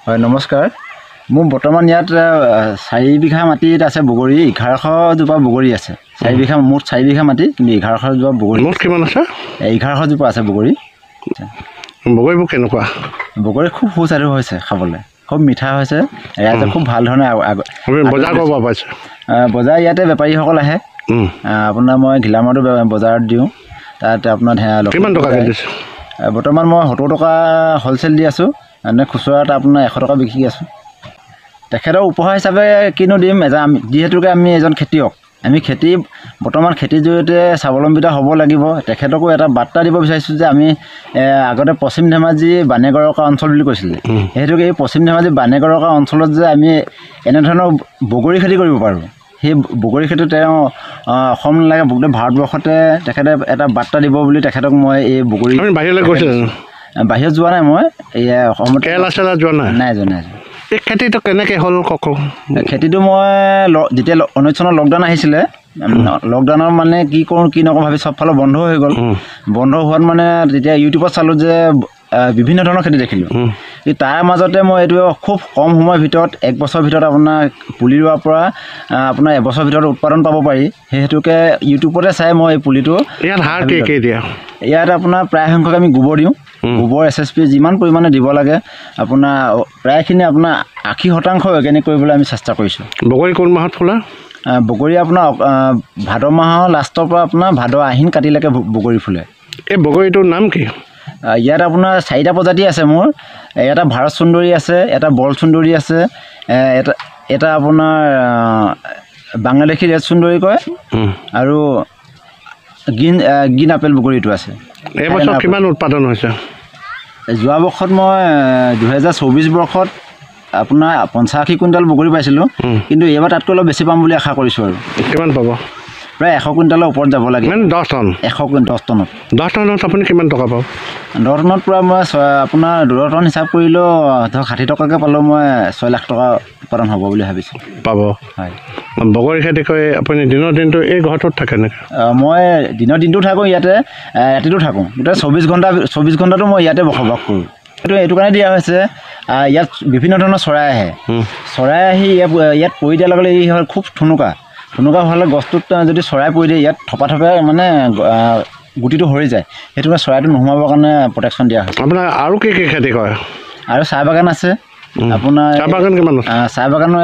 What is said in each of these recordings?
হয় নমস্কাৰ মোৰ বৰ্তমান ইয়াত 4 বিঘা মাটিত আছে বগৰী 1100 জোপা বগৰী আছে 4 বিঘা মুঠ 4 বিঘা মাটি কিন্তু 1100 জোপা বগৰী মুঠ কিমান আছে 1100 জোপা আছে বগৰী বগৰীবোৰ কেনেকুৱা বগৰী খুব সুস্বাদু হৈছে খাবলৈ খুব মিঠা হৈছে ৰাইজে খুব ভাল ধৰণে বজাৰ কৰিব পাইছে বজাৰ ইয়াতে বেপাৰীসকল আহে আপোনাৰ মই ঘিলামাৰটো বজাৰত দিওঁ তাত আপোনাৰ কিমান টকা দিছে বৰ্তমান মই 70 টকা হোলসেল দি আছোঁ মানে খুচুৰাত আপোনাৰ 100 টকা বিক্ৰী আছোঁ তেখেতৰ উপহাৰ হিচাপে কিনো দিম যিহেতুকে আমি এজন খেতিয়ক আমি খেতি বৰ্তমান খেতিৰ জৰিয়তে স্বাৱলম্বিত হ'ব লাগিব তেখেতকো এটা বাৰ্তা দিব বিচাৰিছোঁ যে আমি আগতে পশ্চিম ধেমাজি বানেগৰকা অঞ্চল বুলি কৈছিলে হেতুকে এই পশ্চিম ধেমাজি বানেগৰকা অঞ্চলত যে আমি এনেধৰণৰ বগৰী খেতি কৰিব পাৰোঁ সেই বগৰী খেতি তেওঁ অসম নালাগে গোটেই ভাৰতবৰ্ষতে তেখেতে এটা বাৰ্তা দিব বুলি তেখেতক মই এই বগৰী বাহিৰলৈ গৈছে বাহিৰত যোৱা নাই মই এই অসমত কেৰেলা চেলা যোৱা নাই নাই এই খেতিটো কেনেকৈ হ'ল কওক খেতিটো মই যেতিয়া 19 চনত লকডাউন আহিছিলে লকডাউনৰ মানে কি কৰোঁ কি নকৰোঁ ভাবি চবফালে বন্ধ হৈ গ'ল বন্ধ হোৱাত মানে তেতিয়া ইউটিউবত চালোঁ যে বিভিন্ন ধৰণৰ খেতি দেখিলোঁ তাৰ মাজতে মই এইটো খুব কম সময়ৰ ভিতৰত 1 বছৰৰ ভিতৰত আপোনাৰ পুলি ৰোৱাৰ পৰা আপোনাৰ 1 বছৰৰ ভিতৰত উৎপাদন পাব পাৰি সেই হেতুকে ইউটিউবতে চাই মই এই পুলিটো ইয়াত সাৰ কি দিয়া ইয়াত আপোনাৰ প্ৰায় সংখ্যক আমি গোবৰ দিওঁ গোবৰ SSP যিমান পৰিমাণে দিব লাগে আপোনাৰ প্ৰায়খিনি আপোনাৰ 80% অৰ্গেনিক কৰিবলৈ আমি চেষ্টা কৰিছোঁ বগৰী কোন মাহত ফুলা বগৰী আপোনাৰ ভাদ মাহৰ লাষ্টৰ পৰা আপোনাৰ ভাদ আহিন কাটিলৈকে বগৰী ফুলে এই বগৰীটোৰ নাম কি ইয়াত আপোনাৰ 4টা প্ৰজাতি আছে মোৰ এটা ভাৰত সুন্দৰী আছে এটা বল সুন্দৰী আছে এটা আপোনাৰ বাংলাদেশী ৰেড সুন্দৰী কয় আৰু গ্ৰীণ আপেল বগৰীটো আছে এই বছৰ কিমান উৎপাদন হৈছে যোৱা বৰ্ষত মই 2024 বৰ্ষত আপোনাৰ 85 কুইণ্টেল বগৰী পাইছিলোঁ কিন্তু এইবাৰ তাতকৈ অলপ বেছি পাম বুলি আশা কৰিছোঁ আৰু কিমান পাব প্ৰায় 100 কুইণ্টেলৰ ওপৰত যাব লাগে মানে 10 টন 10 টনত 10 টনত আপুনি কিমান টকা পাব 10 টনত পৰা মই আপোনাৰ 2 টন হিচাপ কৰিলেও ধৰক 60 টকাকৈ পালেও মই 6 লাখ টকা উৎপাদন হ'ব বুলি ভাবিছোঁ পাব হয় বগৰী খেতি কৰি আপুনি দিনৰ দিনটো এই ঘৰটোত থাকে নেকি মই দিনৰ দিনটো থাকোঁ ইয়াতে ৰাতিটো থাকোঁ গোটেই 24 ঘণ্টাটো মই ইয়াতে বসবাস কৰোঁ এইটো কাৰণে দিয়া হৈছে ইয়াত বিভিন্ন ধৰণৰ চৰাই আহে চৰাই আহি ইয়াত পৰি দিয়াৰ লগে লগে ই হয় খুব ঠুনুকা হ'লে গছটোত যদি চৰাই পৰি দিয়ে ইয়াত থপা মানে গুটিটো সৰি যায় সেইটো কাৰণে চৰাইটো নোসোমাবৰ কাৰণে প্ৰটেকশ্যন দিয়া হৈছে আপোনাৰ আৰু কি খেতি কৰে আৰু চাহ বাগান আছে আপোনাৰ চাহ বাগান কিমান চাহ বাগানৰ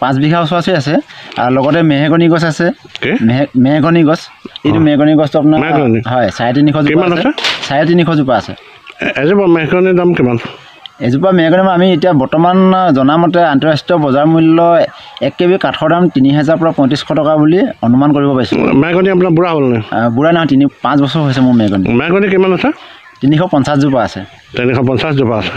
5 বিঘা ওচৰা-ওচৰি আছে আৰু লগতে মেহগনি গছ আছে মেহগনি গছ এইটো মেহগনি গছটো আপোনাৰ হয় 350 জোপা আছে এজোপা মেহগনিৰ দাম কিমান এজোপা মেহগনি আমি এতিয়া বৰ্তমান জনামতে আন্তঃৰাষ্ট্ৰীয় বজাৰ মূল্য 1 কেবি কাঠৰ দাম 3000 পৰা 3500 টকা বুলি অনুমান কৰিব পাৰিছোঁ মেহগনি আপোনাৰ বুঢ়া হ'ল নে বুঢ়া নহয় 5 বছৰ হৈছে মোৰ মেহগনি কিমান আছে 350 জোপা আছে 350 জোপা আছে